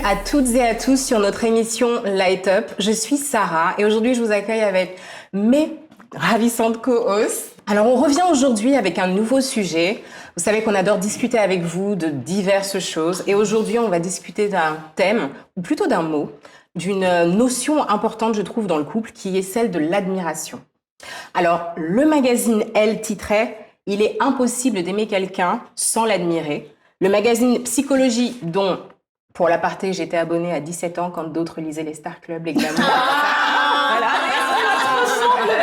à toutes et à tous sur notre émission Light Up. Je suis Sarah et aujourd'hui je vous accueille avec mes ravissantes co-hosts. Alors on revient aujourd'hui avec un nouveau sujet. Vous savez qu'on adore discuter avec vous de diverses choses et aujourd'hui on va discuter d'un thème, ou plutôt d'un mot, d'une notion importante je trouve dans le couple qui est celle de l'admiration. Alors le magazine Elle titrait « Il est impossible d'aimer quelqu'un sans l'admirer ». Le magazine Psychologie dont, pour l'aparté, j'étais abonnée à 17 ans quand d'autres lisaient les Star Club, les glamour. Voilà.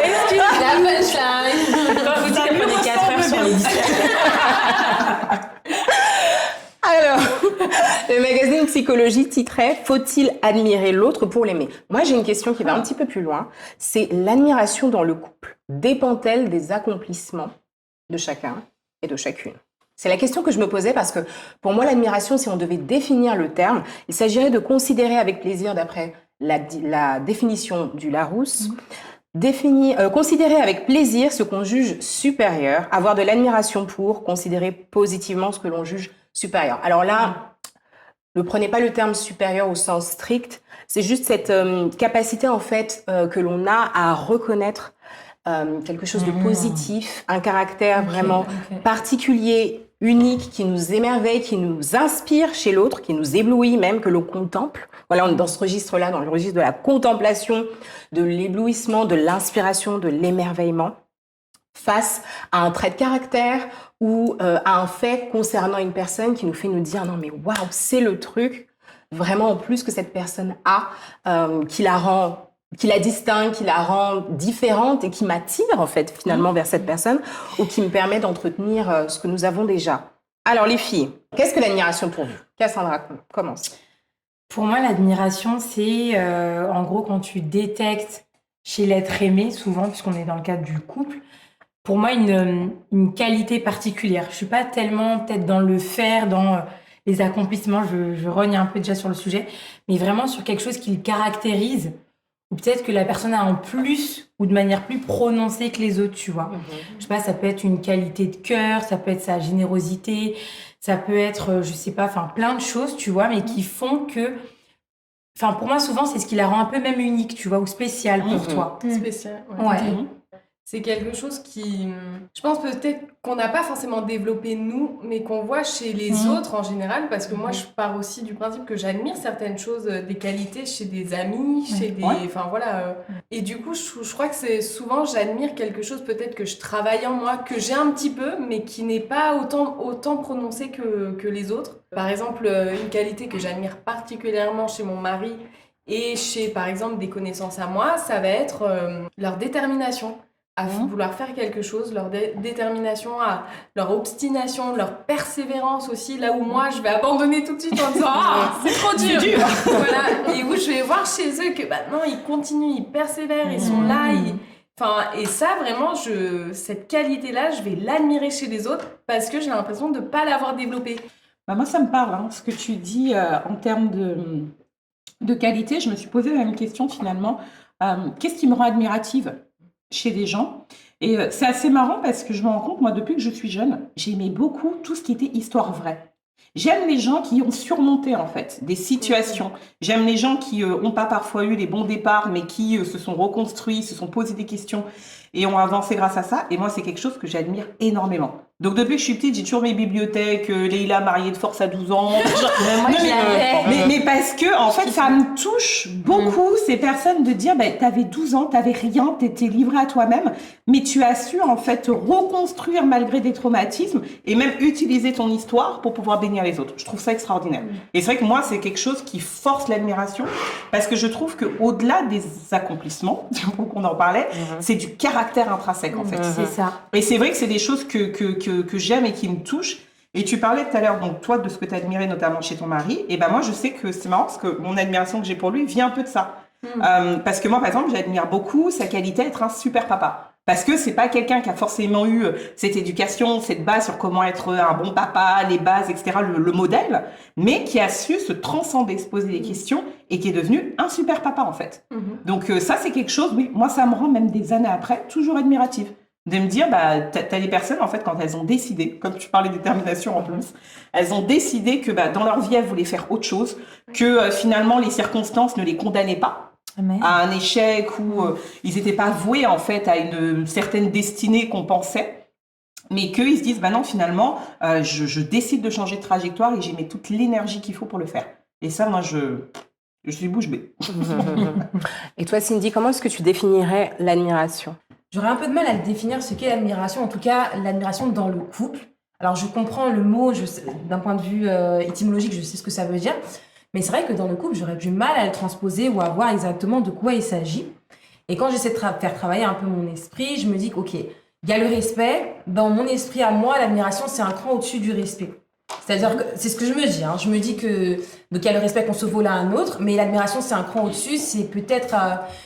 Excuse la punchline. Quand vous dites qu'elle prenait 4 heures sur l'édition. Alors, le magazine Psychologie titrait « Faut-il admirer l'autre pour l'aimer ?» Moi, j'ai une question qui va un petit peu plus loin. C'est l'admiration dans le couple. Dépend-elle des accomplissements de chacun et de chacune? C'est la question que je me posais parce que pour moi, l'admiration, si on devait définir le terme, il s'agirait de considérer avec plaisir, d'après la définition du Larousse, considérer avec plaisir ce qu'on juge supérieur, avoir de l'admiration pour considérer positivement ce que l'on juge supérieur. Alors là, ne prenez pas le terme supérieur au sens strict, c'est juste cette capacité en fait que l'on a à reconnaître quelque chose de positif, un caractère vraiment particulier, unique, qui nous émerveille, qui nous inspire chez l'autre, qui nous éblouit même, que l'on contemple. Voilà, on est dans ce registre-là, dans le registre de la contemplation, de l'éblouissement, de l'inspiration, de l'émerveillement, face à un trait de caractère ou à un fait concernant une personne qui nous fait nous dire « Non mais waouh, c'est le truc vraiment en plus que cette personne a, qui la distingue, qui la rend différente et qui m'attire en fait finalement vers cette personne ou qui me permet d'entretenir ce que nous avons déjà. » Alors les filles, qu'est-ce que l'admiration pour vous? Cassandra, commence. Pour moi, l'admiration, c'est en gros quand tu détectes chez l'être aimé, souvent puisqu'on est dans le cadre du couple, pour moi une qualité particulière. Je suis pas tellement peut-être dans le faire, dans les accomplissements, je rogne un peu déjà sur le sujet, mais vraiment sur quelque chose qui le caractérise. Ou peut-être que la personne a en plus ou de manière plus prononcée que les autres, tu vois. Je sais pas, ça peut être une qualité de cœur, ça peut être sa générosité, ça peut être, je sais pas, enfin plein de choses, tu vois, mais qui font que... Enfin, pour moi, souvent, c'est ce qui la rend un peu même unique, tu vois, ou spéciale pour toi. Spécial, Ouais. C'est quelque chose qui, je pense peut-être qu'on n'a pas forcément développé nous, mais qu'on voit chez les autres en général, parce que moi je pars aussi du principe que j'admire certaines choses, des qualités chez des amis, chez des, enfin voilà, et du coup je crois que c'est souvent j'admire quelque chose peut-être que je travaille en moi, que j'ai un petit peu, mais qui n'est pas autant prononcé que les autres. Par exemple, une qualité que j'admire particulièrement chez mon mari et chez par exemple des connaissances à moi, ça va être leur détermination à vouloir faire quelque chose, leur détermination, leur obstination, leur persévérance aussi, là où moi je vais abandonner tout de suite en disant « Ah, c'est trop dur !» Voilà. Et où je vais voir chez eux que non, ils continuent, ils persévèrent, ils sont là, et ça vraiment, cette qualité-là, je vais l'admirer chez les autres parce que j'ai l'impression de ne pas l'avoir développée. Bah moi ça me parle, ce que tu dis en termes de qualité. Je me suis posé la même question finalement. Qu'est-ce qui me rend admirative chez les gens? Et c'est assez marrant parce que je me rends compte, moi, depuis que je suis jeune, j'aimais beaucoup tout ce qui était histoire vraie. J'aime les gens qui ont surmonté, en fait, des situations. J'aime les gens qui n'ont pas parfois eu les bons départs, mais qui se sont reconstruits, se sont posés des questions et ont avancé grâce à ça. Et moi, c'est quelque chose que j'admire énormément. Donc, depuis que je suis petite, j'ai toujours mes bibliothèques, Leïla mariée de force à 12 ans. Mais parce que, en fait, ça me touche beaucoup, ces personnes, de dire, t'avais 12 ans, t'avais rien, t'étais livrée à toi-même, mais tu as su, en fait, te reconstruire malgré des traumatismes et même utiliser ton histoire pour pouvoir bénir les autres. Je trouve ça extraordinaire. Et c'est vrai que moi, c'est quelque chose qui force l'admiration parce que je trouve qu'au-delà des accomplissements, qu'on en parlait, c'est du caractère intrinsèque, en fait. C'est ça. Et c'est vrai que c'est des choses que j'aime et qui me touchent. Et tu parlais tout à l'heure, donc toi, de ce que tu as admiré notamment chez ton mari. Et ben moi, je sais que c'est marrant parce que mon admiration que j'ai pour lui vient un peu de ça. Parce que moi, par exemple, j'admire beaucoup sa qualité d'être un super papa. Parce que c'est pas quelqu'un qui a forcément eu cette éducation, cette base sur comment être un bon papa, les bases, etc., le modèle, mais qui a su se transcender, se poser des questions et qui est devenu un super papa, en fait. Donc ça, c'est quelque chose, oui, moi, ça me rend même des années après toujours admirative. de me dire, bah, t'as des personnes, en fait, quand elles ont décidé, comme tu parlais de détermination en plus, elles ont décidé que dans leur vie, elles voulaient faire autre chose, que finalement, les circonstances ne les condamnaient pas à un échec où ils n'étaient pas voués, en fait, à une certaine destinée qu'on pensait, mais qu'ils se disent, bah non, finalement, je décide de changer de trajectoire et j'y mets toute l'énergie qu'il faut pour le faire. Et ça, moi, je suis bouche bée. Et toi, Cindy, comment est-ce que tu définirais l'admiration? J'aurais un peu de mal à le définir ce qu'est l'admiration, en tout cas l'admiration dans le couple. Alors je comprends le mot, d'un point de vue étymologique, je sais ce que ça veut dire, mais c'est vrai que dans le couple, j'aurais du mal à le transposer ou à voir exactement de quoi il s'agit. Et quand j'essaie de faire travailler un peu mon esprit, je me dis qu'ok, il y a le respect. Dans mon esprit à moi, l'admiration, c'est un cran au-dessus du respect. C'est-à-dire que c'est ce que je me dis. Je me dis que donc il y a le respect qu'on se vaut l'un à l'autre, mais l'admiration c'est un cran au-dessus. C'est peut-être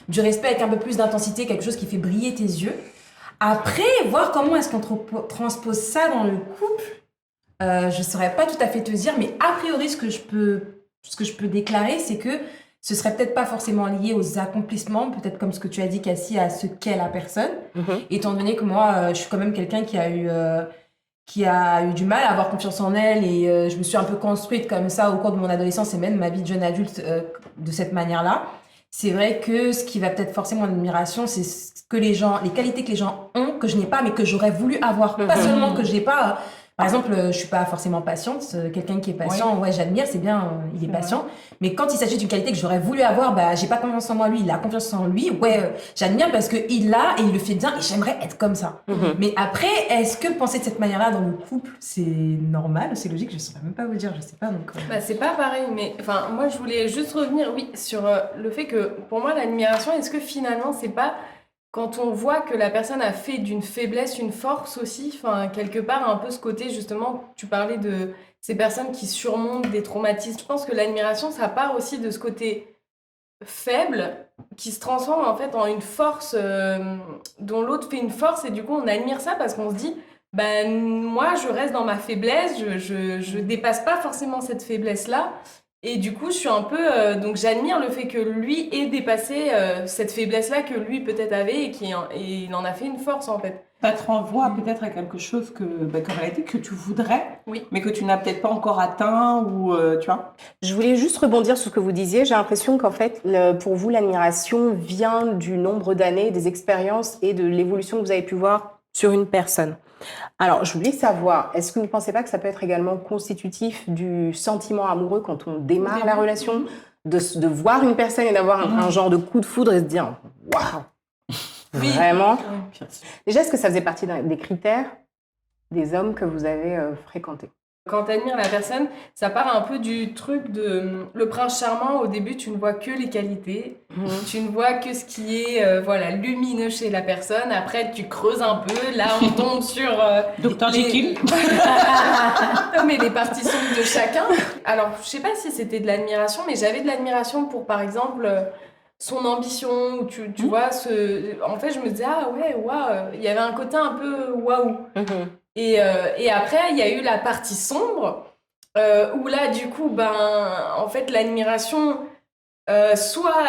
du respect avec un peu plus d'intensité, quelque chose qui fait briller tes yeux. Après, voir comment est-ce qu'on transpose ça dans le couple, je saurais pas tout à fait te dire, mais a priori ce que je peux déclarer, c'est que ce serait peut-être pas forcément lié aux accomplissements, peut-être comme ce que tu as dit, Cassie, à ce qu'est la personne. Étant donné que moi, je suis quand même quelqu'un qui a eu du mal à avoir confiance en elle et je me suis un peu construite comme ça au cours de mon adolescence et même ma vie de jeune adulte de cette manière-là. C'est vrai que ce qui va peut-être forcer mon admiration, c'est ce que les qualités que les gens ont, que je n'ai pas, mais que j'aurais voulu avoir. Pas seulement que je n'ai pas. Par exemple, je suis pas forcément patiente. Quelqu'un qui est patient, ouais, j'admire, c'est bien, il est patient. Mais quand il s'agit d'une qualité que j'aurais voulu avoir, bah, j'ai pas confiance en moi, lui, il a confiance en lui. Ouais, j'admire parce qu'il l'a et il le fait bien et j'aimerais être comme ça. Mais après, est-ce que penser de cette manière-là dans le couple, c'est normal, c'est logique? Je saurais même pas vous dire, je sais pas. Donc, Bah, c'est pas pareil, mais enfin, moi je voulais juste revenir, oui, sur le fait que pour moi, l'admiration, est-ce que finalement, c'est pas quand on voit que la personne a fait d'une faiblesse une force aussi, enfin, quelque part, un peu ce côté, justement, tu parlais de ces personnes qui surmontent des traumatismes. Je pense que l'admiration, ça part aussi de ce côté faible qui se transforme en fait en une force dont l'autre fait une force et du coup, on admire ça parce qu'on se dit, ben, moi, je reste dans ma faiblesse, je dépasse pas forcément cette faiblesse-là. Et du coup, je suis un peu... donc, j'admire le fait que lui ait dépassé cette faiblesse-là que lui peut-être avait et il en a fait une force, en fait. Ça te renvoie peut-être à quelque chose que, comme elle a dit, que tu voudrais, mais que tu n'as peut-être pas encore atteint ou, tu vois. Je voulais juste rebondir sur ce que vous disiez. J'ai l'impression qu'en fait, pour vous, l'admiration vient du nombre d'années, des expériences et de l'évolution que vous avez pu voir sur une personne. Alors, je voulais savoir, est-ce que vous ne pensez pas que ça peut être également constitutif du sentiment amoureux quand on démarre la relation, de voir une personne et d'avoir un genre de coup de foudre et se dire « Waouh !» Vraiment. Déjà, est-ce que ça faisait partie des critères des hommes que vous avez fréquentés? Quand tu admires la personne, ça part un peu du truc de le prince charmant. Au début, tu ne vois que les qualités, tu ne vois que ce qui est voilà, lumineux chez la personne. Après, tu creuses un peu. Là, on tombe sur Dr. Jekyll. Mais les parties sombres de chacun. Alors, je sais pas si c'était de l'admiration, mais j'avais de l'admiration pour, par exemple, son ambition. Tu vois, en fait, je me disais, ah ouais, waouh. Il y avait un côté un peu waouh. Et après, il y a eu la partie sombre, où là, du coup, en fait, l'admiration, soit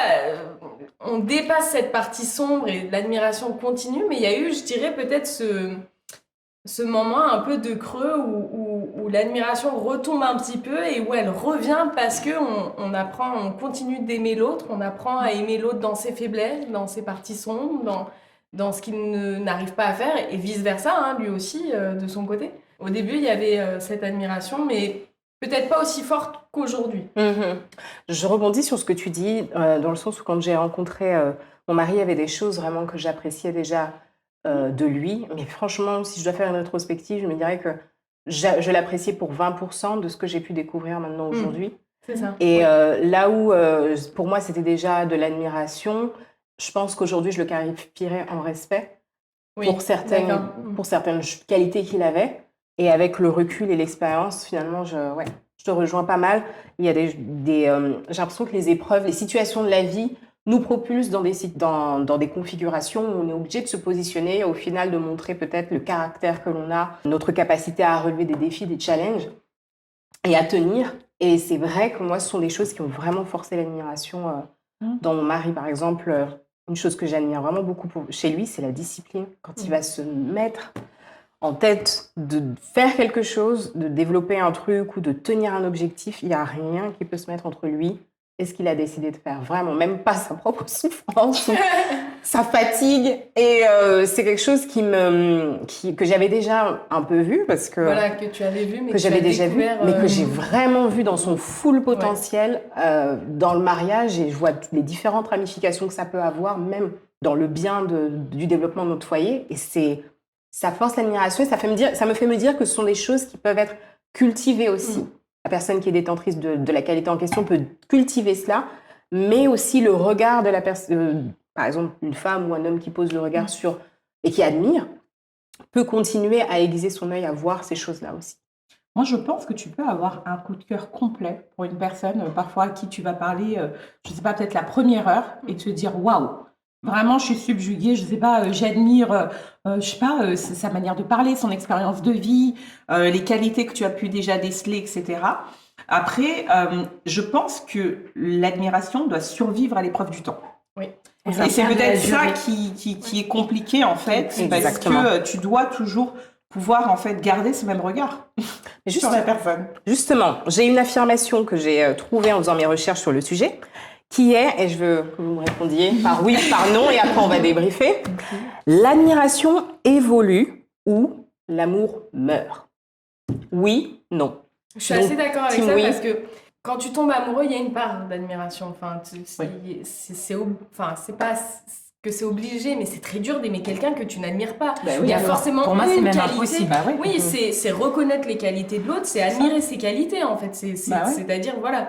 on dépasse cette partie sombre et l'admiration continue, mais il y a eu, je dirais, peut-être ce moment un peu de creux où l'admiration retombe un petit peu et où elle revient parce qu'on apprend, on continue d'aimer l'autre, on apprend à aimer l'autre dans ses faiblesses, dans ses parties sombres, dans ce qu'il n'arrive pas à faire, et vice-versa, lui aussi, de son côté. Au début, il y avait cette admiration, mais peut-être pas aussi forte qu'aujourd'hui. Je rebondis sur ce que tu dis, dans le sens où quand j'ai rencontré mon mari, il y avait des choses vraiment que j'appréciais déjà de lui. Mais franchement, si je dois faire une rétrospective, je me dirais que je l'appréciais pour 20% de ce que j'ai pu découvrir maintenant aujourd'hui. C'est ça. Et là où, pour moi, c'était déjà de l'admiration, je pense qu'aujourd'hui, je le qualifierais en respect pour certaines qualités qu'il avait. Et avec le recul et l'expérience, finalement, je te rejoins pas mal. Il y a j'ai l'impression que les épreuves, les situations de la vie nous propulsent dans des configurations où on est obligé de se positionner, au final de montrer peut-être le caractère que l'on a, notre capacité à relever des défis, des challenges et à tenir. Et c'est vrai que moi, ce sont des choses qui ont vraiment forcé l'admiration dans mon mari, par exemple. une chose que j'admire vraiment beaucoup chez lui, c'est la discipline. Quand il va se mettre en tête de faire quelque chose, de développer un truc ou de tenir un objectif, il n'y a rien qui peut se mettre entre lui et ce qu'il a décidé de faire. Vraiment, même pas sa propre souffrance, ou sa fatigue. Et c'est quelque chose que j'avais déjà un peu vu, parce que... Voilà, que tu avais vu, mais que j'avais déjà vu, mais que j'ai ouais. vraiment vu dans son full potentiel dans le mariage, et je vois toutes les différentes ramifications que ça peut avoir, même dans le bien du développement de notre foyer. Et ça force l'admiration, et ça me fait me dire que ce sont des choses qui peuvent être cultivées aussi. La personne qui est détentrice de la qualité en question peut cultiver cela, mais aussi le regard de la personne, par exemple une femme ou un homme qui pose le regard sur et qui admire, peut continuer à aiguiser son œil à voir ces choses-là aussi. Moi, je pense que tu peux avoir un coup de cœur complet pour une personne, parfois à qui tu vas parler, je ne sais pas, peut-être la première heure, et te dire waouh, vraiment, je suis subjuguée, je ne sais pas, j'admire, je sais pas, sa manière de parler, son expérience de vie, les qualités que tu as pu déjà déceler, etc. Après, je pense que l'admiration doit survivre à l'épreuve du temps. Oui. Et c'est peut-être ça qui est compliqué, en fait, Exactement. parce que tu dois toujours pouvoir, en fait, garder ce même regard sur la personne. Justement, j'ai une affirmation que j'ai trouvée en faisant mes recherches sur le sujet, qui est, et je veux que vous me répondiez par oui, par non, et après on va débriefer, l'admiration évolue ou l'amour meurt. Oui, non. Je suis assez d'accord avec team ça, oui. parce que quand tu tombes amoureux, il y a une part d'admiration. Enfin, c'est pas que c'est obligé, mais c'est très dur d'aimer quelqu'un que tu n'admires pas. Bah oui, il y a alors, forcément pour moi, c'est une même qualité. impossible. Bah oui. Oui, c'est reconnaître les qualités de l'autre, c'est admirer ses qualités, en fait. C'est-à-dire, voilà.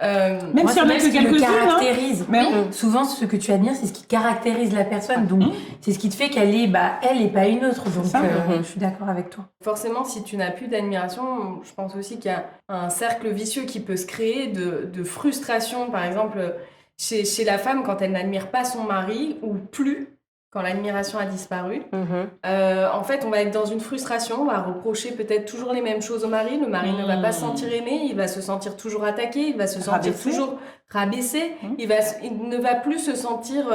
Même Moi, si on c'est a même que ce qui le quelques-unes, hein. caractérise. Mais Souvent, ce que tu admires, c'est ce qui caractérise la personne. Donc, c'est ce qui te fait qu'elle est, elle et pas une autre. Donc, ça. je suis d'accord avec toi. Forcément, si tu n'as plus d'admiration, je pense aussi qu'il y a un cercle vicieux qui peut se créer de frustration. Par exemple, chez la femme, quand elle n'admire pas son mari, ou plus, quand l'admiration a disparu, en fait, on va être dans une frustration, on va reprocher peut-être toujours les mêmes choses au mari. Le mari ne va pas se sentir aimé, il va se sentir toujours attaqué, il va se sentir toujours rabaissé, il ne va plus se sentir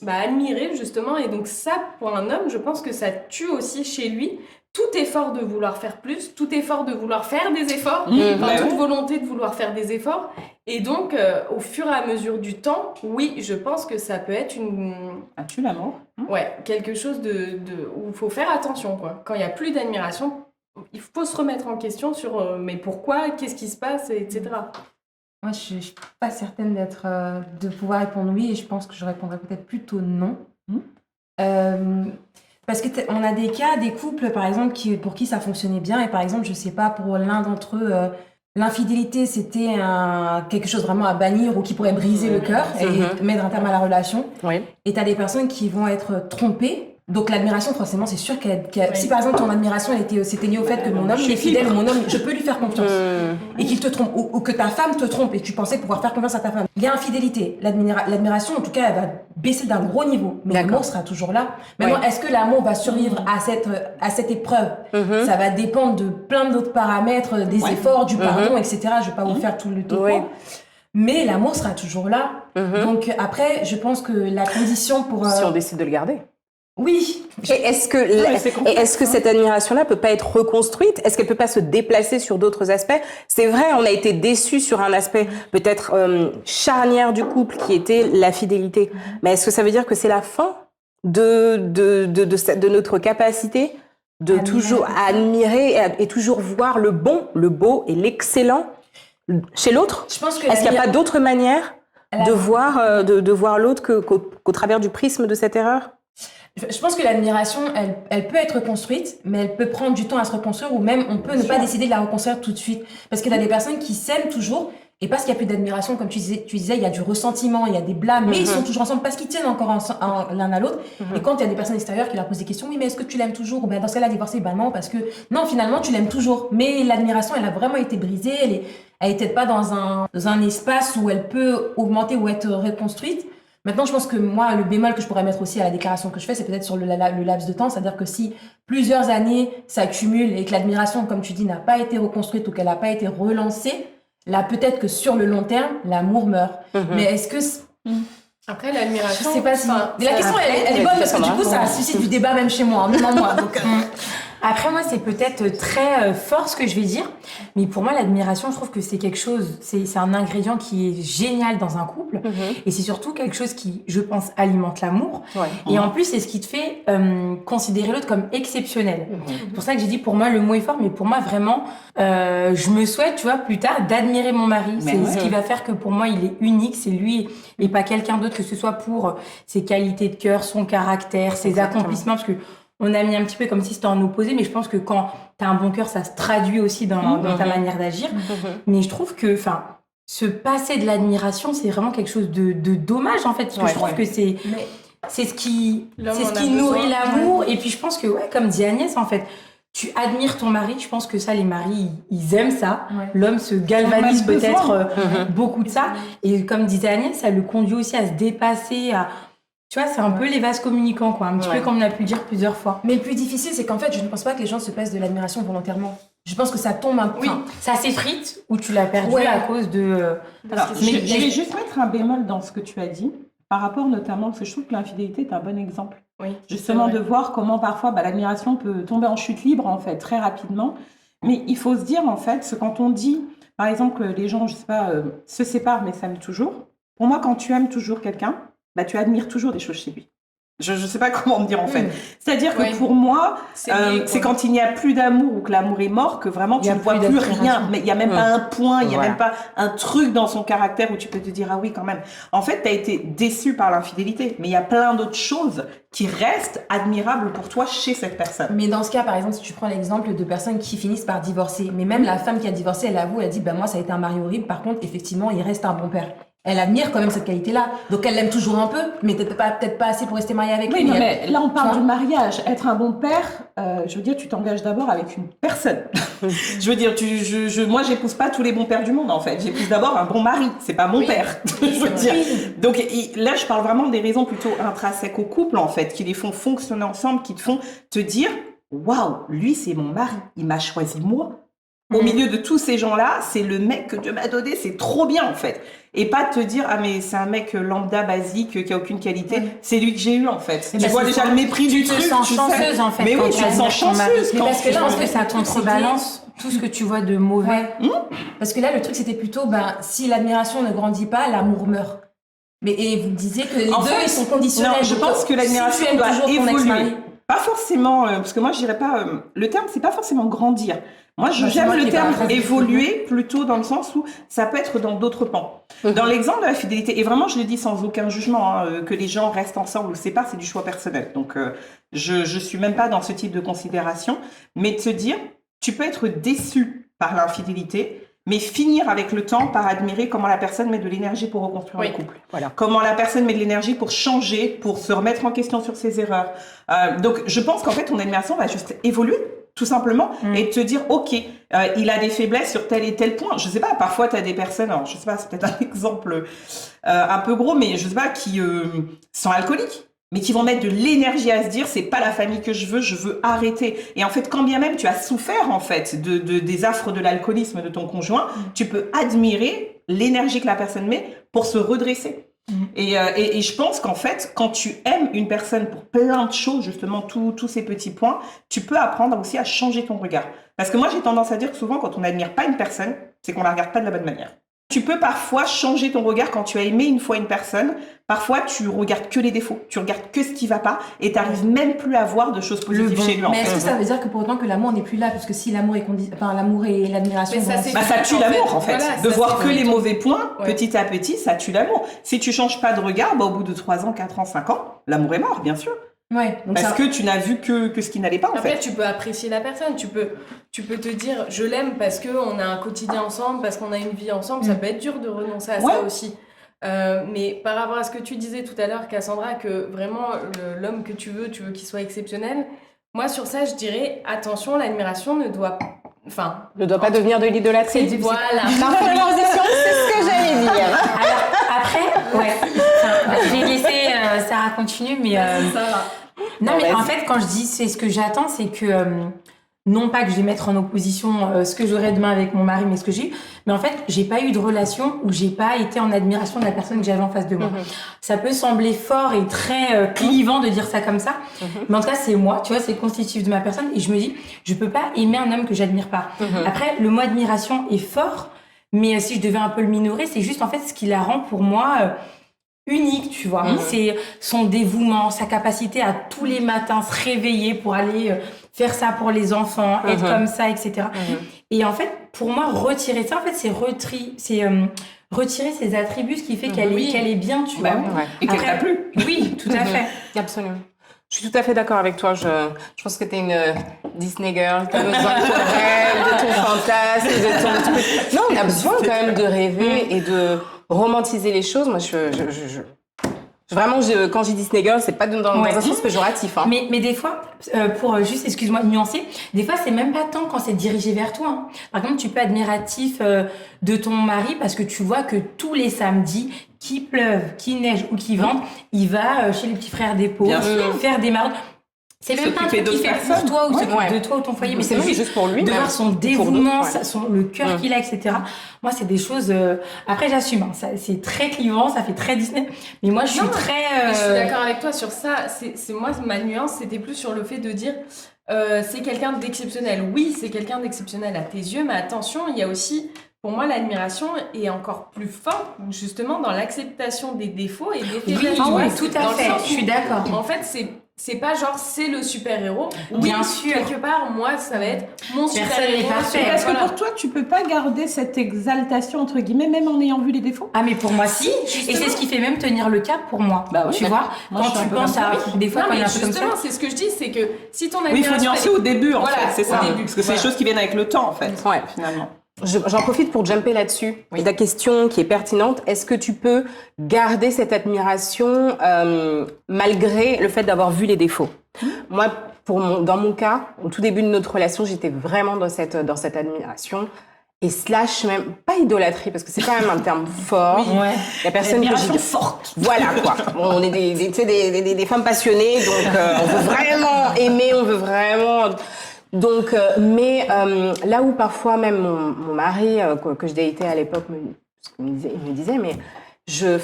admiré, justement. Et donc ça, pour un homme, je pense que ça tue aussi chez lui tout effort de vouloir faire plus, tout effort de vouloir faire des efforts, toute volonté de vouloir faire des efforts. Et donc, au fur et à mesure du temps, oui, je pense que ça peut être Ah, tu l'amour. ouais, quelque chose où il faut faire attention, quoi. Quand il n'y a plus d'admiration, il faut se remettre en question sur mais pourquoi, qu'est-ce qui se passe, etc. Moi, je ne suis pas certaine de pouvoir répondre oui, et je pense que je répondrais peut-être plutôt non. Parce qu'on a des cas, des couples, par exemple, pour qui ça fonctionnait bien, et par exemple, je ne sais pas, pour l'un d'entre eux, l'infidélité, c'était quelque chose vraiment à bannir ou qui pourrait briser le cœur et mettre un terme à la relation. Oui. Et tu as des personnes qui vont être trompées. Donc l'admiration, forcément, c'est sûr si par exemple ton admiration s'était liée au fait que mon homme est fidèle, ou mon homme, je peux lui faire confiance, et qu'il te trompe, ou que ta femme te trompe et tu pensais pouvoir faire confiance à ta femme. Il y a infidélité. L'admiration, en tout cas, elle va baisser d'un gros niveau, mais l'amour sera toujours là. Maintenant, est-ce que l'amour va survivre à cette épreuve? Ça va dépendre de plein d'autres paramètres, des efforts, du pardon, etc. Je vais pas vous faire tout le topo. Mais l'amour sera toujours là. Donc après, je pense que la condition pour... Si on décide de le garder. Oui. Et est-ce que cette admiration-là peut pas être reconstruite? Est-ce qu'elle peut pas se déplacer sur d'autres aspects? C'est vrai, on a été déçus sur un aspect peut-être charnière du couple qui était la fidélité. Mais est-ce que ça veut dire que c'est la fin de notre capacité de toujours admirer et toujours voir le bon, le beau et l'excellent chez l'autre? Je pense que est-ce qu'il n'y a pas d'autre manière de voir l'autre qu'au travers du prisme de cette erreur? Je pense que l'admiration, elle peut être reconstruite, mais elle peut prendre du temps à se reconstruire, ou même on peut ne pas décider de la reconstruire tout de suite. Parce qu'il y a des personnes qui s'aiment toujours, et parce qu'il n'y a plus d'admiration, comme tu disais, il y a du ressentiment, il y a des blâmes, mais ils sont toujours ensemble parce qu'ils tiennent encore l'un à l'autre. Et quand il y a des personnes extérieures qui leur posent des questions, oui, mais est-ce que tu l'aimes toujours? Ou bien dans ce cas-là, divorcer, non, parce que non, finalement, tu l'aimes toujours. Mais l'admiration, elle a vraiment été brisée, elle est peut-être pas dans un espace où elle peut augmenter ou être reconstruite. Maintenant, je pense que moi, le bémol que je pourrais mettre aussi à la déclaration que je fais, c'est peut-être sur le laps de temps. C'est-à-dire que si plusieurs années s'accumulent et que l'admiration, comme tu dis, n'a pas été reconstruite ou qu'elle n'a pas été relancée, là, peut-être que sur le long terme, l'amour meurt. Mais est-ce que Après, l'admiration. Je sais pas si. enfin, Mais la question, elle est bonne parce que du coup, ça suscite du débat même chez moi, même en moi. Donc, Après, moi, c'est peut-être très fort ce que je vais dire, mais pour moi, l'admiration, je trouve que c'est quelque chose, c'est un ingrédient qui est génial dans un couple, et c'est surtout quelque chose qui, je pense, alimente l'amour. Ouais. Et en plus, c'est ce qui te fait considérer l'autre comme exceptionnel. C'est pour ça que j'ai dit, pour moi, le mot est fort, mais pour moi, vraiment, je me souhaite, tu vois, plus tard, d'admirer mon mari. Mais C'est ce qui va faire que pour moi, il est unique, c'est lui et pas quelqu'un d'autre, que ce soit pour ses qualités de cœur, son caractère, ses accomplissements, parce que on a mis un petit peu comme si c'était en opposé, mais je pense que quand t'as un bon cœur, ça se traduit aussi dans ta manière d'agir. Mais je trouve que, se passer de l'admiration, c'est vraiment quelque chose de dommage, en fait, parce que je trouve que c'est ce qui nourrit l'amour. Et puis, je pense que, comme dit Agnès, en fait, tu admires ton mari. Je pense que ça, les maris, ils aiment ça. Ouais. L'homme se galvanise peut-être beaucoup de ça. Et comme disait Agnès, ça le conduit aussi à se dépasser, tu vois, c'est un peu les vases communicants, quoi. Un petit peu comme on a pu le dire plusieurs fois. mais le plus difficile, c'est qu'en fait, je ne pense pas que les gens se passent de l'admiration volontairement. Je pense que ça tombe un peu. Oui. Ça s'effrite ou tu l'as perdu Ouais. à cause de... Alors, que je c'est- vais juste mettre un bémol dans ce que tu as dit, par rapport notamment, parce que je trouve que l'infidélité est un bon exemple. Oui, Justement, c'est de vrai. voir comment parfois l'admiration peut tomber en chute libre, en fait, très rapidement. Mais il faut se dire, en fait, que quand on dit, par exemple, que les gens, je sais pas, se séparent mais s'aiment toujours, pour moi, quand tu aimes toujours quelqu'un, tu admires toujours des choses chez lui. Je sais pas comment me dire, en fait. C'est-à-dire que Oui. pour moi, C'est lié, c'est quoi. quand il n'y a plus d'amour ou que l'amour est mort que vraiment Il y tu a ne vois plus plus d'admiration. rien. Mais il n'y a même pas un point, il n'y a Voilà. même pas un truc dans son caractère où tu peux te dire ah oui quand même. En fait, tu as été déçu par l'infidélité, mais il y a plein d'autres choses qui restent admirables pour toi chez cette personne. Mais dans ce cas, par exemple, si tu prends l'exemple de personnes qui finissent par divorcer, mais même la femme qui a divorcé, elle avoue, elle dit, moi, ça a été un mari horrible, par contre, effectivement, il reste un bon père. Elle admire quand même cette qualité-là. Donc, elle l'aime toujours un peu, mais peut-être pas assez pour rester mariée avec Oui, lui. non, Mais mais là, on parle tu du vois. mariage. Être un bon père, je veux dire, tu t'engages d'abord avec une personne. Je veux dire, moi, j'épouse pas tous les bons pères du monde, en fait. J'épouse d'abord un bon mari. C'est pas mon Oui. père. Je veux dire. Donc, là, je parle vraiment des raisons plutôt intrinsèques au couple, en fait, qui les font fonctionner ensemble, qui te font te dire, waouh, lui, c'est mon mari. Il m'a choisi moi. Au milieu de tous ces gens-là, c'est le mec que Dieu m'a donné, c'est trop bien en fait. Et pas te dire, ah mais c'est un mec lambda, basique, qui a aucune qualité, c'est lui que j'ai eu en fait. Eh Tu ben, vois c'est déjà ça. le mépris du Tu te truc. sens tu sais. chanceuse, en fait, Mais quand oui, tu tu te admires sens ton mari. chanceuse. Mais quand parce que tu- là, Je pense que ça le truc, contrebalance tout ce que tu vois de mauvais. Parce que là, le truc, c'était plutôt, si l'admiration ne grandit pas, l'amour meurt. Et vous disiez que les En deux, fait, ils sont conditionnels. Non, je Donc, pense que l'admiration si tu aimes doit toujours ton évoluer. ex-mari, Pas forcément, parce que moi je dirais pas, le terme c'est pas forcément grandir. Moi c'est j'aime moi le qui ai terme pas très évoluer plutôt dans le sens où ça peut être dans d'autres pans. Dans l'exemple de la fidélité, et vraiment je le dis sans aucun jugement, que les gens restent ensemble ou se séparent, c'est du choix personnel. Donc je suis même pas dans ce type de considération, mais de se dire, tu peux être déçu par l'infidélité, mais finir avec le temps par admirer comment la personne met de l'énergie pour reconstruire Oui. le couple. Voilà. Comment la personne met de l'énergie pour changer, pour se remettre en question sur ses erreurs. Donc, je pense qu'en fait, ton admiration va juste évoluer, tout simplement, et te dire, OK, il a des faiblesses sur tel et tel point. Je sais pas, parfois, tu as des personnes, alors je sais pas, c'est peut-être un exemple un peu gros, mais je sais pas, qui sont alcooliques, mais qui vont mettre de l'énergie à se dire, c'est pas la famille que je veux arrêter. Et en fait, quand bien même tu as souffert, en fait, des affres de l'alcoolisme de ton conjoint, tu peux admirer l'énergie que la personne met pour se redresser. Et je pense qu'en fait, quand tu aimes une personne pour plein de choses, justement, tous ces petits points, tu peux apprendre aussi à changer ton regard. Parce que moi, j'ai tendance à dire que souvent, quand on n'admire pas une personne, c'est qu'on la regarde pas de la bonne manière. Tu peux parfois changer ton regard quand tu as aimé une fois une personne. Parfois, tu regardes que les défauts, tu regardes que ce qui va pas et tu n'arrives même plus à voir de choses positives chez lui. En mais est-ce fait. que ça veut dire que pour autant que l'amour n'est plus là? Parce que si l'amour est l'amour et l'admiration. Mais ça, vont c'est- ensemble. Ça tue En l'amour fait, en fait. voilà, de ça, voir c'est que vrai. les mauvais points, Ouais. petit à petit, ça tue l'amour. Si tu changes pas de regard, au bout de 3 ans, 4 ans, 5 ans, l'amour est mort, bien sûr. Ouais, donc Parce ça. que tu n'as vu que ce qui n'allait pas en Après, fait. tu peux apprécier la personne, tu peux te dire je l'aime parce qu'on a un quotidien ensemble, parce qu'on a une vie ensemble, ça peut être dur de renoncer à Ouais. ça aussi. Mais par rapport à ce que tu disais tout à l'heure, Cassandra, que vraiment l'homme que tu veux qu'il soit exceptionnel, moi sur ça je dirais attention, l'admiration ne doit... Enfin, Ne doit pas devenir de l'idolâtrie. voilà. Parfait transition, c'est ce que j'allais dire. Alors, après, ouais. Enfin, je vais laisser Sarah continuer, mais... Ça va. Non, Bon, mais vas-y. en fait, quand je dis c'est ce que j'attends, c'est que non pas que je vais mettre en opposition ce que j'aurai demain avec mon mari, mais ce que j'ai eu. Mais en fait, j'ai pas eu de relation où j'ai pas été en admiration de la personne que j'avais en face de moi. Ça peut sembler fort et très clivant de dire ça comme ça, mais en tout cas, c'est moi, tu vois, c'est constitutif de ma personne. Et je me dis, je peux pas aimer un homme que j'admire pas. Après, le mot admiration est fort, mais si je devais un peu le minorer, c'est juste en fait ce qui la rend pour moi unique, tu vois. C'est son dévouement, sa capacité à tous les matins se réveiller pour aller faire ça pour les enfants, être comme ça, etc. Et en fait, pour moi, retirer ça, en fait, c'est retirer ses attributs, ce qui fait qu'elle est bien, tu vois. Et qu'elle t'a plu. Oui, tout à fait. Absolument. Je suis tout à fait d'accord avec toi. Je pense que t'es une Disney girl. T'as besoin de ton rêve, de ton fantasme, de ton truc. Non, on a besoin quand même de rêver et de romantiser les choses. Moi, vraiment, quand j'ai Disney girl, c'est pas dans un sens péjoratif. Hein. Mais des fois, pour juste, excuse-moi, nuancer, des fois, c'est même pas tant quand c'est dirigé vers toi. Hein. Par exemple, tu peux être admiratif de ton mari parce que tu vois que tous les samedis, qu'il pleuve, qu'il neige ou qu'il vente, il va chez les petits frères des pauvres, faire des maraudes. C'est même pas un truc qu'il fait pour toi ou s'occupe de toi ou ton foyer, mais c'est juste pour lui. De voir son dévouement, le cœur qu'il a, etc. Moi, c'est des choses... Après, j'assume. Hein, c'est très clivant, ça fait très Disney. Mais moi, je suis très... Je suis d'accord avec toi sur ça. Moi, ma nuance, c'était plus sur le fait de dire... c'est quelqu'un d'exceptionnel. Oui, c'est quelqu'un d'exceptionnel à tes yeux, mais attention, il y a aussi... Pour moi, l'admiration est encore plus forte, justement, dans l'acceptation des défauts et des faiblesses. Oui, tout à fait. Je suis d'accord. En fait, c'est pas genre c'est le super-héros. Bien sûr. Quelque part, moi, ça va être mon super-héros. Parce que pour toi, tu peux pas garder cette exaltation, entre guillemets, même en ayant vu les défauts. Ah, mais pour moi, si. Et c'est ce qui fait même tenir le cap pour moi. Bah oui, tu vois, quand tu penses à... Des fois, quand il y a un peu comme ça... Justement, c'est ce que je dis, c'est que si ton Oui, il faut nuancer au début, en fait. C'est ça. Début. Parce que c'est des choses qui viennent avec le temps, en fait. Finalement. J'en profite pour jumper là-dessus. La question qui est pertinente, est-ce que tu peux garder cette admiration malgré le fait d'avoir vu les défauts? Moi, dans mon cas, au tout début de notre relation, j'étais vraiment dans cette admiration. Et slash même, pas idolâtrie, parce que c'est quand même un terme fort. La personne admiration forte. Voilà, quoi. Bon, on est des femmes passionnées, donc on veut vraiment aimer, on veut vraiment... Donc, là où parfois même mon mari, que je datais à l'époque, il me disait, mais j'ai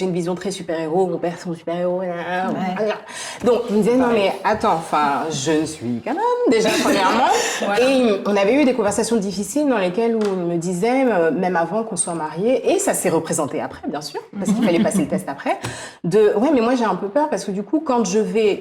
une vision très super-héros, mon père c'est mon super-héros. Donc, il me disait, non mais attends, je suis quand même, déjà premièrement. Et on avait eu des conversations difficiles dans lesquelles où il me disait, même avant qu'on soit mariés, et ça s'est représenté après, bien sûr, parce qu'il fallait passer le test après, mais moi j'ai un peu peur parce que du coup,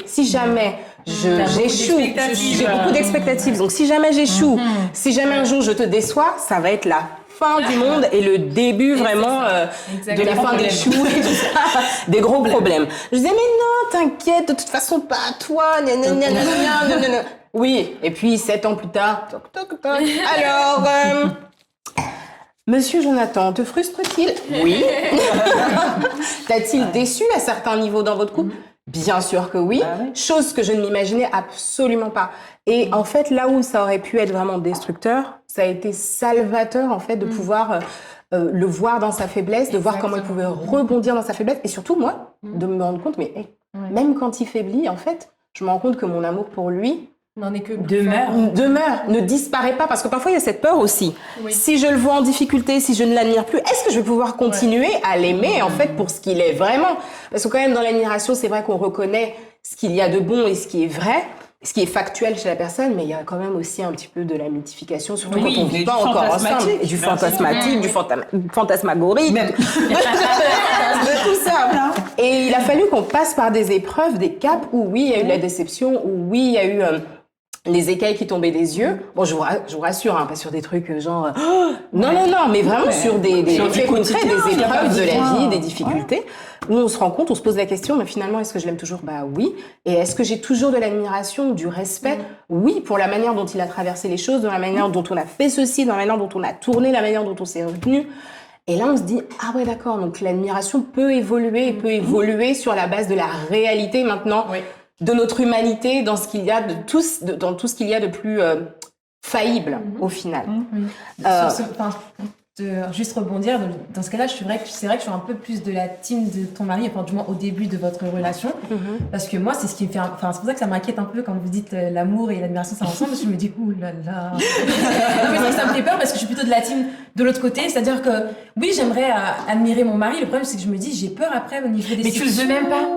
si jamais j'échoue, j'ai beaucoup d'expectatives, donc si jamais j'échoue, si jamais un jour je te déçois, ça va être la fin du monde et le début vraiment de la fin des choux et tout ça, des gros problèmes. Je disais, mais non, t'inquiète, de toute façon, pas à toi, nanana. Oui, et puis 7 ans plus tard, toc, toc, toc. Alors, Monsieur Jonathan, te frustre-t-il? Oui. T'a-t-il déçu à certains niveaux dans votre couple? Bien sûr que oui, chose que je ne m'imaginais absolument pas. Et en fait, là où ça aurait pu être vraiment destructeur, ça a été salvateur en fait de pouvoir le voir dans sa faiblesse, de voir comment il pouvait rebondir dans sa faiblesse, et surtout moi, de me rendre compte, même quand il faiblit, en fait, je me rends compte que mon amour pour lui n'en est que demeure, ne disparaît pas, parce que parfois il y a cette peur aussi. Si je le vois en difficulté, si je ne l'admire plus, est-ce que je vais pouvoir continuer à l'aimer en fait pour ce qu'il est vraiment? Parce que quand même dans l'admiration, c'est vrai qu'on reconnaît ce qu'il y a de bon et ce qui est vrai, ce qui est factuel chez la personne, mais il y a quand même aussi un petit peu de la mythification, surtout quand on ne vit pas encore ensemble, et du fantasmatique, du fantasmagorique, de tout ça. Et il a fallu qu'on passe par des épreuves, des caps où oui, il y a eu de la déception, où oui, il y a eu les écailles qui tombaient des yeux. Bon, je vous rassure, pas sur des trucs genre... non, mais vraiment sur des faits concrets, des épreuves de la vie, des difficultés, où on se rend compte, on se pose la question, mais finalement, est-ce que je l'aime toujours? Bah oui. Et est-ce que j'ai toujours de l'admiration, du respect? Oui, pour la manière dont il a traversé les choses, de la manière dont on a fait ceci, de la manière dont on a tourné, la manière dont on s'est retenu. Et là, on se dit, ah ouais, d'accord, donc l'admiration peut évoluer sur la base de la réalité maintenant. De notre humanité, dans ce qu'il y a dans tout ce qu'il y a de plus faillible au final. juste rebondir. Dans ce cas-là, c'est vrai que je suis un peu plus de la team de ton mari, enfin du moins au début de votre relation, parce que moi, c'est ce qui me fait, enfin c'est pour ça que ça m'inquiète un peu quand vous dites l'amour et l'admiration ça ensemble, parce que je me dis ouh là là. Non, mais c'est vrai que ça me fait peur parce que je suis plutôt de la team de l'autre côté, c'est-à-dire que oui, j'aimerais admirer mon mari. Le problème, c'est que je me dis, j'ai peur après au niveau des. Mais tu le veux même pas.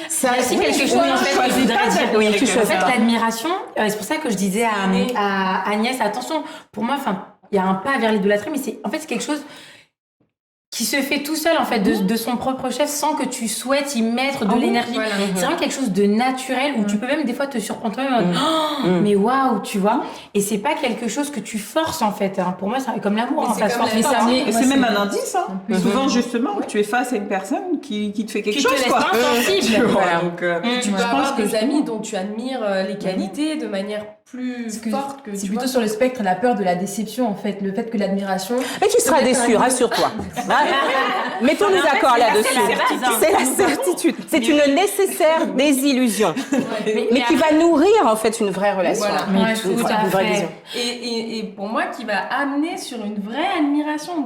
Ça, Il y a aussi quelque chose en fait, je voudrais dire. Oui, tu En fait, choisis. l'admiration, c'est pour ça que je disais à Agnès, attention, pour moi, enfin, il y a un pas vers l'idolâtrie, mais c'est quelque chose qui se fait tout seul en fait de son propre chef sans que tu souhaites y mettre de l'énergie. Voilà. C'est vraiment quelque chose de naturel où tu peux même des fois te surprendre toi-même mais waouh, tu vois. Et c'est pas quelque chose que tu forces en fait. Hein. Pour moi, c'est comme l'amour. Mais Hein, c'est ça se comme force la pas. vie. Hein. Et c'est même un indice. Hein. peu. Souvent, justement, tu es face à une personne qui te fait quelque Qui te chose. laisse Quoi. pas insensible. Tu vois, Voilà. donc, Tu peux je pense avoir que des amis dont tu admires les qualités de manière plus Parce que forte que c'est tu plutôt vois. sur le spectre la peur de la déception en fait, le fait que l'admiration. Mais tu seras déçu, rassure-toi. Mettons-nous d'accord là-dessus. C'est la certitude. C'est une nécessaire désillusion, mais qui va nourrir en fait une vraie relation. Voilà. Mais Une tout vraie à fait. vision. Et pour moi, qui va amener sur une vraie admiration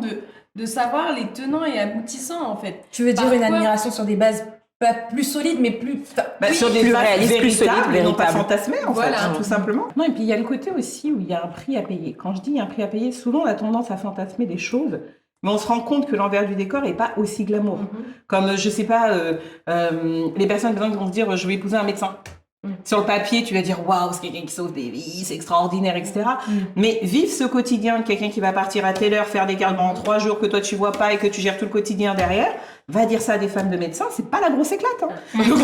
de savoir les tenants et aboutissants en fait. Tu veux dire une Parfois- admiration sur des bases pas plus solides mais plus. Bah, sur des plus bases réaliste, plus solide, véritables, et non pas véritable. fantasmées, en Voilà. fait, tout simplement. Non, et puis il y a le côté aussi où il y a un prix à payer. Quand je dis il y a un prix à payer, souvent on a tendance à fantasmer des choses, mais on se rend compte que l'envers du décor n'est pas aussi glamour. Comme, je sais pas, les personnes par exemple, qui vont se dire je vais épouser un médecin. Sur le papier, tu vas dire waouh, c'est quelqu'un qui sauve des vies, c'est extraordinaire, etc. Mais vivre ce quotidien de quelqu'un qui va partir à telle heure, faire des gardes pendant 3 jours que toi tu vois pas et que tu gères tout le quotidien derrière, va dire ça à des femmes de médecins, c'est pas la grosse éclate. Hein. Donc,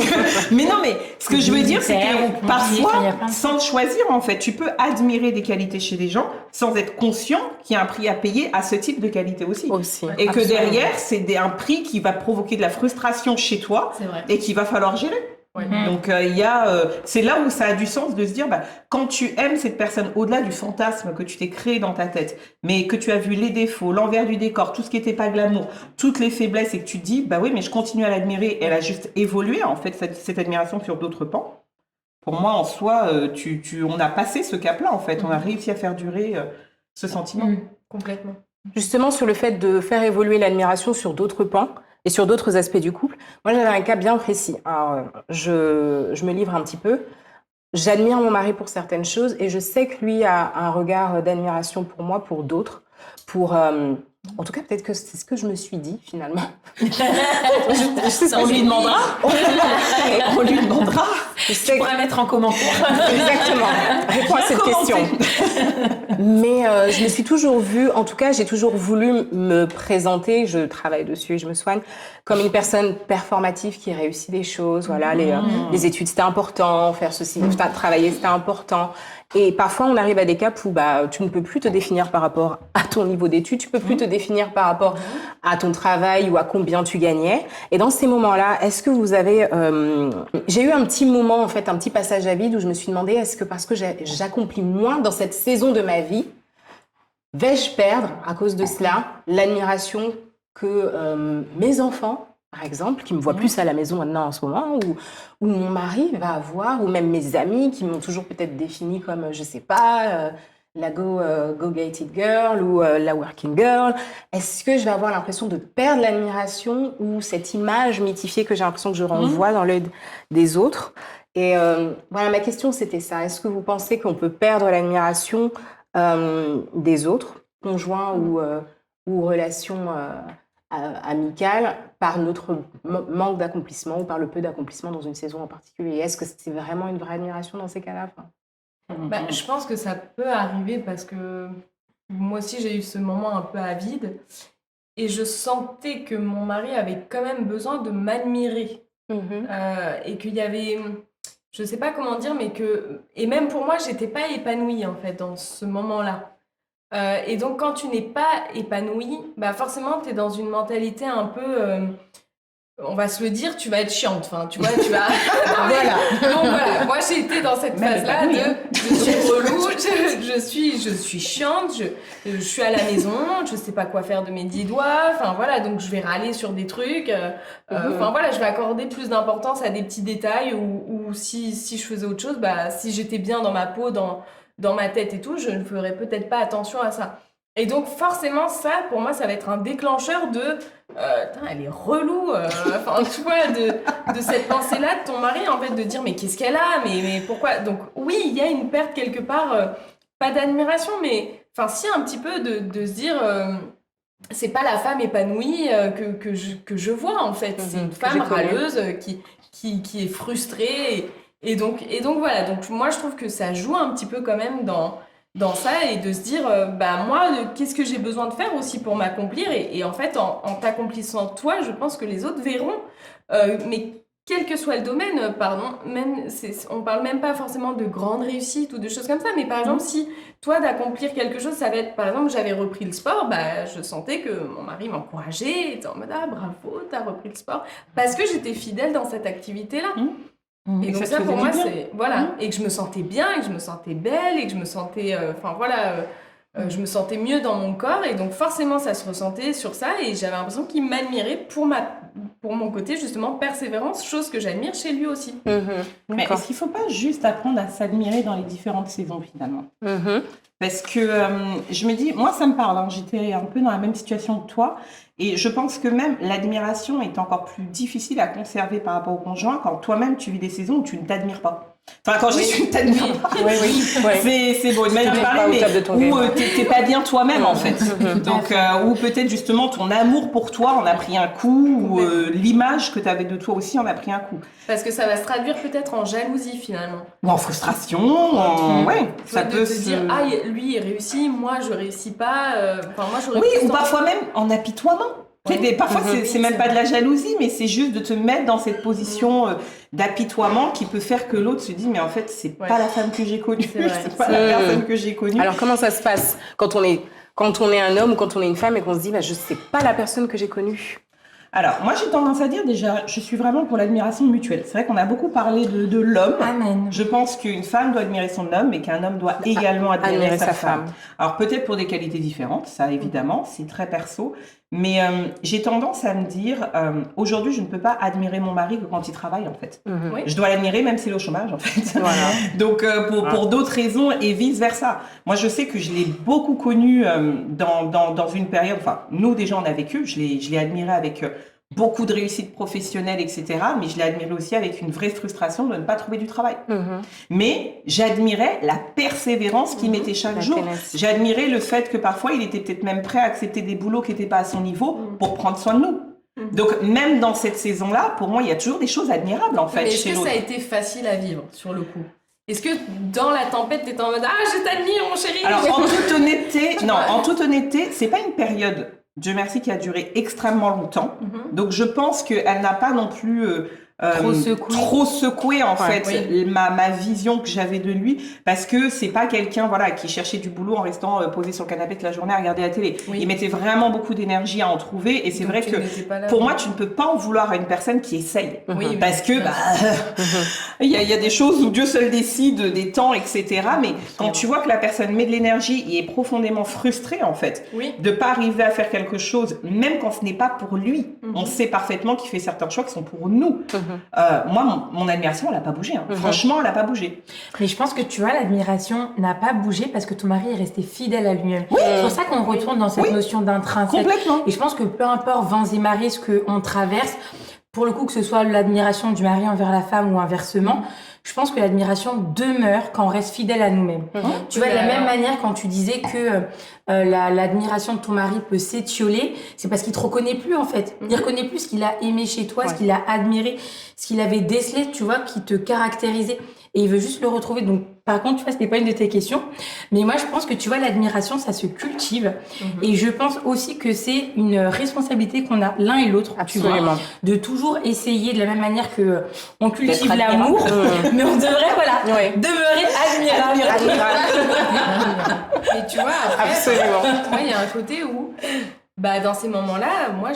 mais non, mais ce que je veux dire, c'est Militaire ou que pompier, parfois, enfin, il y a plein de sans choisir, en fait, tu peux admirer des qualités chez des gens sans être conscient qu'il y a un prix à payer à ce type de qualité aussi. Aussi. Et que Absolument. derrière, c'est un prix qui va provoquer de la frustration chez toi C'est vrai. et qu'il va falloir gérer. Ouais. Donc c'est là où ça a du sens de se dire quand tu aimes cette personne au-delà du fantasme que tu t'es créé dans ta tête, mais que tu as vu les défauts, l'envers du décor, tout ce qui était pas glamour, toutes les faiblesses et que tu te dis bah oui mais je continue à l'admirer, elle a juste évolué en fait cette admiration sur d'autres pans. Pour moi en soi on a passé ce cap-là en fait, on a réussi à faire durer ce sentiment. Complètement. Justement, sur le fait de faire évoluer l'admiration sur d'autres pans et sur d'autres aspects du couple, moi j'avais un cas bien précis. Alors, je me livre un petit peu. J'admire mon mari pour certaines choses et je sais que lui a un regard d'admiration pour moi, pour d'autres. En tout cas, peut-être que c'est ce que je me suis dit finalement. On lui demandera. On lui demandera. Je sais Tu pourrais mettre en commentaire. Exactement. Réponds à cette question. Mais je me suis toujours vue, en tout cas, j'ai toujours voulu me présenter, je travaille dessus et je me soigne, comme une personne performative qui réussit des choses. Voilà, les études, c'était important, faire ceci, travailler, c'était important. Et parfois, on arrive à des caps où tu ne peux plus te définir par rapport à ton niveau d'études, tu peux plus te définir par rapport à ton travail ou à combien tu gagnais. Et dans ces moments-là, est-ce que vous avez... j'ai eu un petit moment, en fait, un petit passage à vide où je me suis demandé, est-ce que parce que j'accomplis moins dans cette saison de ma vie, vais-je perdre, à cause de cela, l'admiration que mes enfants, par exemple, qui me voient plus à la maison maintenant en ce moment, ou mon mari va avoir, ou même mes amis qui m'ont toujours peut-être définie comme, je sais pas, la go-gated girl ou la working girl. Est-ce que je vais avoir l'impression de perdre l'admiration ou cette image mythifiée que j'ai l'impression que je renvoie dans l'œil des autres? Et voilà, ma question c'était ça. Est-ce que vous pensez qu'on peut perdre l'admiration des autres, conjoints ou relations amicales, par notre manque d'accomplissement ou par le peu d'accomplissement dans une saison en particulier? Est-ce que c'est vraiment une vraie admiration dans ces cas-là? Je pense que ça peut arriver parce que moi aussi j'ai eu ce moment un peu à vide et je sentais que mon mari avait quand même besoin de m'admirer et qu'il y avait, je sais pas comment dire, mais et même pour moi j'étais pas épanouie en fait dans ce moment-là. Et donc quand tu n'es pas épanouie, forcément tu es dans une mentalité un peu... on va se le dire, tu vas être chiante. Enfin, tu vois, tu vas... voilà. Donc voilà, moi j'ai été dans cette phase-là de je suis relou, je suis chiante, je suis à la maison, je sais pas quoi faire de mes 10 doigts. Enfin voilà, donc je vais râler sur des trucs. Enfin voilà, je vais accorder plus d'importance à des petits détails ou si je faisais autre chose, si j'étais bien dans ma peau, dans ma tête et tout, je ne ferais peut-être pas attention à ça. Et donc forcément ça, pour moi, ça va être un déclencheur de putain, elle est relou, enfin tu vois, de cette pensée-là de ton mari, en fait, de dire mais qu'est-ce qu'elle a, mais pourquoi? Donc oui, il y a une perte quelque part, pas d'admiration, mais enfin si, un petit peu de se dire c'est pas la femme épanouie que je vois, en fait, c'est une femme râleuse qui est frustrée, et donc voilà, donc moi je trouve que ça joue un petit peu quand même dans ça, et de se dire moi qu'est-ce que j'ai besoin de faire aussi pour m'accomplir, et en fait en t'accomplissant toi, je pense que les autres verront, mais quel que soit le domaine, on parle même pas forcément de grande réussite ou de choses comme ça, mais par exemple si toi d'accomplir quelque chose, ça va être, par exemple, j'avais repris le sport, je sentais que mon mari m'encourageait, était en mode ah bravo, t'as repris le sport, parce que j'étais fidèle dans cette activité-là. Et donc ça pour moi c'est et que je me sentais bien, et que je me sentais belle, et que je me sentais je me sentais mieux dans mon corps, et donc forcément ça se ressentait sur ça, et j'avais l'impression qu'il m'admirait pour mon côté justement persévérance, chose que j'admire chez lui aussi. Mais est-ce qu'il ne faut pas juste apprendre à s'admirer dans les différentes saisons finalement? Parce que je me dis, moi ça me parle, j'étais un peu dans la même situation que toi, et je pense que même l'admiration est encore plus difficile à conserver par rapport au conjoint quand toi-même tu vis des saisons où tu ne t'admires pas. Enfin, quand je dis tu ne t'admires pas, c'est bon, une manière de parler, mais où t'es pas bien toi-même en fait. Donc, ou peut-être justement ton amour pour toi en a pris un coup, ou l'image que tu avais de toi aussi en a pris un coup. Parce que ça va se traduire peut-être en jalousie finalement. Ou en frustration, ça peut se dire ah lui il réussit, moi je réussis pas. Moi j'aurais ou parfois même en apitoiement. Parfois, c'est même pas de la jalousie, mais c'est juste de te mettre dans cette position d'apitoiement qui peut faire que l'autre se dit mais en fait, c'est pas la femme que j'ai connue, c'est pas la personne que j'ai connue. Alors, comment ça se passe quand on est un homme ou quand on est une femme et qu'on se dit je sais pas la personne que j'ai connue? Alors, moi, j'ai tendance à dire déjà, je suis vraiment pour l'admiration mutuelle. C'est vrai qu'on a beaucoup parlé de l'homme. Amen. Je pense qu'une femme doit admirer son homme, mais qu'un homme doit également admirer sa femme. Alors, peut-être pour des qualités différentes, ça évidemment, c'est très perso. Mais j'ai tendance à me dire, aujourd'hui, je ne peux pas admirer mon mari que quand il travaille, en fait. Je dois l'admirer même s'il est au chômage, en fait. Voilà. Donc, pour d'autres raisons et vice-versa. Moi, je sais que je l'ai beaucoup connu dans une période, enfin, nous, déjà, on a vécu, je l'ai admiré avec beaucoup de réussite professionnelle, etc. Mais je l'ai admiré aussi avec une vraie frustration de ne pas trouver du travail. Mais j'admirais la persévérance qu'il mettait chaque jour. J'admirais le fait que parfois, il était peut-être même prêt à accepter des boulots qui n'étaient pas à son niveau pour prendre soin de nous. Donc, même dans cette saison-là, pour moi, il y a toujours des choses admirables, en fait, chez l'autre. Est-ce que ça a été facile à vivre, sur le coup? Est-ce que dans la tempête, t'étais en mode ah, je t'admire, mon chéri? Alors, en toute honnêteté, c'est pas une période, Dieu merci, qui a duré extrêmement longtemps. Donc, je pense qu'elle n'a pas non plus trop secoué en fait ma vision que j'avais de lui, parce que c'est pas quelqu'un qui cherchait du boulot en restant posé sur le canapé toute la journée à regarder la télé. Il mettait vraiment beaucoup d'énergie à en trouver, et c'est vrai que pour moi tu ne peux pas en vouloir à une personne qui essaye, parce que il y a des choses où Dieu seul décide des temps, etc. Mais quand tu vois que la personne met de l'énergie et est profondément frustrée en fait de pas arriver à faire quelque chose, même quand ce n'est pas pour lui, on sait parfaitement qu'il fait certains choix qui sont pour nous. Moi, mon admiration, elle n'a pas bougé. Franchement, elle n'a pas bougé. Mais je pense que tu vois, l'admiration n'a pas bougé parce que ton mari est resté fidèle à lui-même. C'est pour ça qu'on retourne dans cette notion d'intrinsèque. Complètement. Et je pense que peu importe vents et marées, ce qu'on traverse, pour le coup, que ce soit l'admiration du mari envers la femme ou inversement, je pense que l'admiration demeure quand on reste fidèle à nous-mêmes. Tu vois, de la même manière, quand tu disais que l'admiration de ton mari peut s'étioler, c'est parce qu'il te reconnaît plus, en fait. Il reconnaît plus ce qu'il a aimé chez toi, ce qu'il a admiré, ce qu'il avait décelé, tu vois, qui te caractérisait. Et il veut juste le retrouver. Donc, par contre, tu vois, c'était pas une de tes questions. Mais moi, je pense que, tu vois, l'admiration, ça se cultive. Et je pense aussi que c'est une responsabilité qu'on a l'un et l'autre. Absolument. Tu vois, de toujours essayer, de la même manière que on cultive l'amour, mais on devrait, demeurer admirable. Et tu vois, après, moi, il y a un côté où, dans ces moments-là, moi,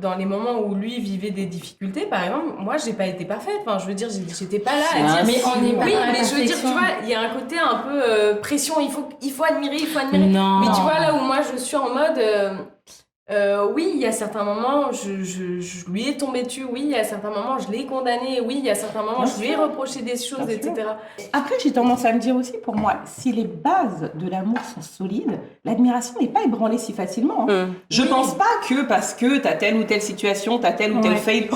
dans les moments où lui vivait des difficultés, par exemple, moi, j'ai pas été parfaite. Enfin, je veux dire, j'étais pas là à dire. Mais on est mais je veux dire, tu vois, il y a un côté un peu pression. Il faut admirer, il faut admirer. Non. Mais tu vois, là où moi, je suis en mode, Oui, il y a certains moments, je lui ai tombé dessus. Oui, il y a certains moments, je l'ai condamné. Oui, il y a certains moments, je lui ai reproché des choses, Bien sûr. etc. Après, j'ai tendance à me dire aussi, pour moi, si les bases de l'amour sont solides, l'admiration n'est pas ébranlée si facilement. Hein. Je pense pas que parce que t'as telle ou telle situation, t'as telle ou telle fail,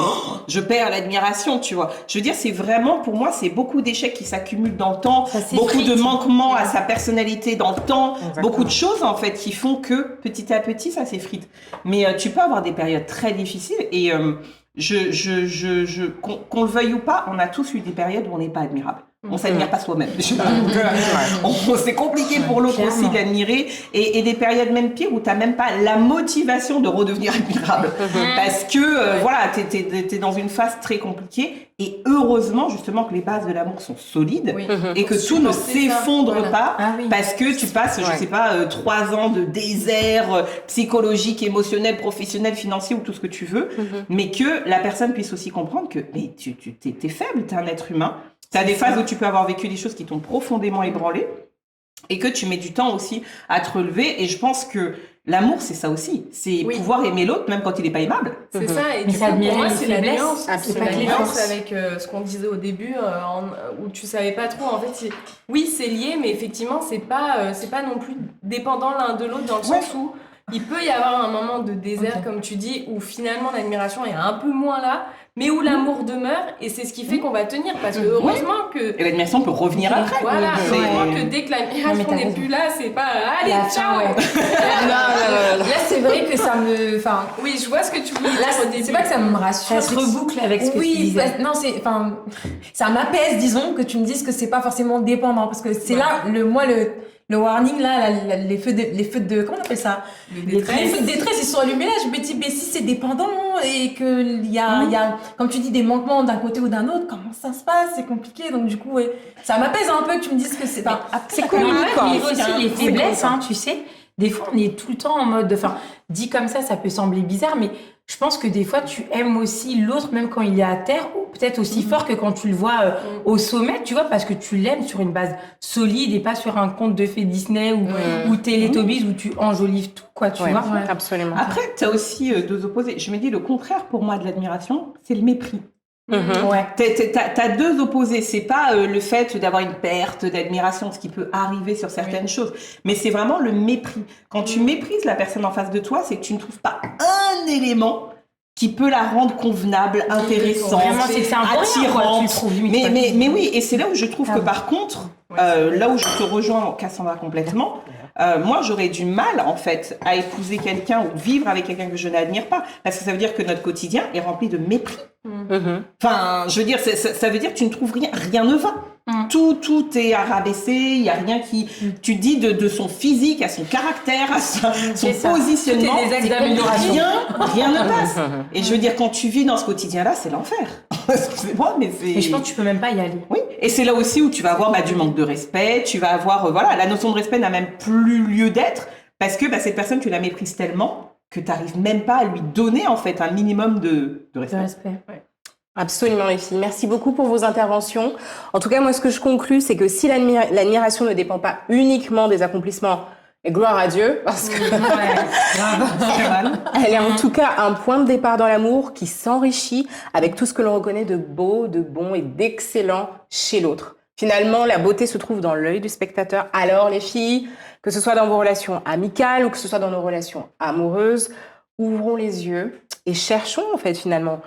je perds l'admiration, tu vois. Je veux dire, c'est vraiment, pour moi, c'est beaucoup d'échecs qui s'accumulent dans le temps, beaucoup de manquements à sa personnalité dans le temps, beaucoup de choses, en fait, qui font que petit à petit, ça s'effrite. Mais tu peux avoir des périodes très difficiles et qu'on le veuille ou pas, on a tous eu des périodes où on n'est pas admirable. On s'admire pas soi-même. C'est compliqué pour l'autre aussi d'admirer. Et des périodes même pires où tu n'as même pas la motivation de redevenir admirable. Parce que, voilà, tu es dans une phase très compliquée. Et heureusement, justement, que les bases de l'amour sont solides et que tout ne s'effondre pas parce que tu passes, je sais pas, 3 ans de désert psychologique, émotionnel, professionnel, financier ou tout ce que tu veux. Mais que la personne puisse aussi comprendre que mais t'es faible, t'es un être humain. Tu as des phases où tu peux avoir vécu des choses qui t'ont profondément ébranlé et que tu mets du temps aussi à te relever. Et je pense que l'amour, c'est ça aussi. C'est pouvoir aimer l'autre même quand il n'est pas aimable. C'est ça. Et du coup, pour moi, c'est la nuance. C'est la nuance avec ce qu'on disait au début où tu savais pas trop. En fait, oui, c'est lié, mais effectivement, c'est pas non plus dépendant l'un de l'autre dans le sens où il peut y avoir un moment de désert, comme tu dis, où finalement l'admiration est un peu moins là, mais où l'amour demeure, et c'est ce qui fait qu'on va tenir, parce que heureusement que... Et l'admiration peut revenir après. Voilà, heureusement que dès que l'admiration n'est plus là, c'est pas « Allez, ciao !» Là, c'est vrai que ça me... Enfin, oui, je vois ce que tu voulais dire au début. c'est pas que ça me rassure. Ça se reboucle avec ce que tu disais. Non, ça m'apaise, disons, que tu me dises que c'est pas forcément dépendant, parce que c'est là, le warning, là, les feux de, comment on appelle ça? Les feux de détresse, ils sont allumés là. Je me dis, mais si c'est dépendant et qu'il y a, comme tu dis, des manquements d'un côté ou d'un autre, comment ça se passe? C'est compliqué. Donc, du coup, ça m'appelle un peu que tu me dises que c'est, C'est communiquant. Il y a aussi les faiblesses, hein, tu sais. Des fois, on est tout le temps en mode, dit comme ça peut sembler bizarre, mais je pense que des fois, tu aimes aussi l'autre, même quand il est à terre, ou peut-être aussi fort que quand tu le vois au sommet, tu vois, parce que tu l'aimes sur une base solide et pas sur un conte de fées Disney ou Teletubbies où tu enjolives tout, quoi, tu vois. Absolument. Après, tu as aussi deux opposés. Je me dis, le contraire pour moi de l'admiration, c'est le mépris. T'as deux opposés. C'est pas le fait d'avoir une perte d'admiration, ce qui peut arriver sur certaines choses, mais c'est vraiment le mépris. Quand tu méprises la personne en face de toi, c'est que tu ne trouves pas un élément qui peut la rendre convenable, intéressante, attirante. Mais oui, et c'est là où je trouve que par contre, là où je te rejoins, Cassandra, complètement, moi j'aurais du mal en fait à épouser quelqu'un ou vivre avec quelqu'un que je n'admire pas, parce que ça veut dire que notre quotidien est rempli de mépris. Enfin, je veux dire, ça veut dire que tu ne trouves rien ne va. Tout est rabaissé, il n'y a rien qui... Tu dis de son physique, à son caractère, à son positionnement, rien ne passe. Et je veux dire, quand tu vis dans ce quotidien-là, c'est l'enfer. Excusez-moi, mais c'est... Et je pense que tu peux même pas y aller. Oui, et c'est là aussi où tu vas avoir du manque de respect, tu vas avoir... la notion de respect n'a même plus lieu d'être, parce que cette personne, tu la méprises tellement que tu n'arrives même pas à lui donner en fait un minimum de respect. Absolument, les filles. Merci beaucoup pour vos interventions. En tout cas, moi, ce que je conclus, c'est que si l'admiration ne dépend pas uniquement des accomplissements, et gloire à Dieu, parce que elle est en tout cas un point de départ dans l'amour qui s'enrichit avec tout ce que l'on reconnaît de beau, de bon et d'excellent chez l'autre. Finalement, la beauté se trouve dans l'œil du spectateur. Alors, les filles, que ce soit dans vos relations amicales ou que ce soit dans nos relations amoureuses, ouvrons les yeux et cherchons, en fait, finalement,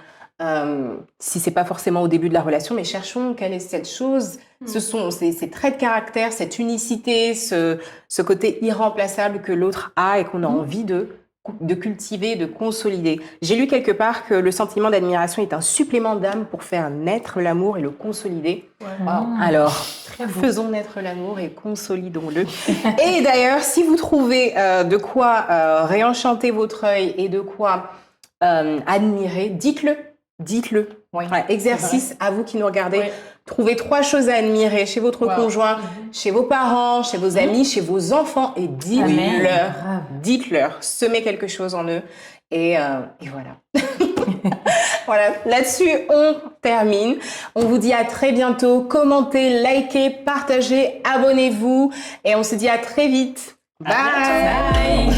si c'est pas forcément au début de la relation, mais cherchons quelle est cette chose, ce sont ces traits de caractère, cette unicité, ce côté irremplaçable que l'autre a et qu'on a envie de cultiver, de consolider. J'ai lu quelque part que le sentiment d'admiration est un supplément d'âme pour faire naître l'amour et le consolider. Alors, faisons naître l'amour et consolidons-le. Et d'ailleurs, si vous trouvez de quoi réenchanter votre œil et de quoi admirer, dites-le. Exercice à vous qui nous regardez. Trouvez 3 choses à admirer chez votre conjoint, chez vos parents, chez vos amis, chez vos enfants et dites-leur, semez quelque chose en eux et voilà. Voilà, là-dessus on termine. On vous dit à très bientôt. Commentez, likez, partagez, abonnez-vous et on se dit à très vite. Bye.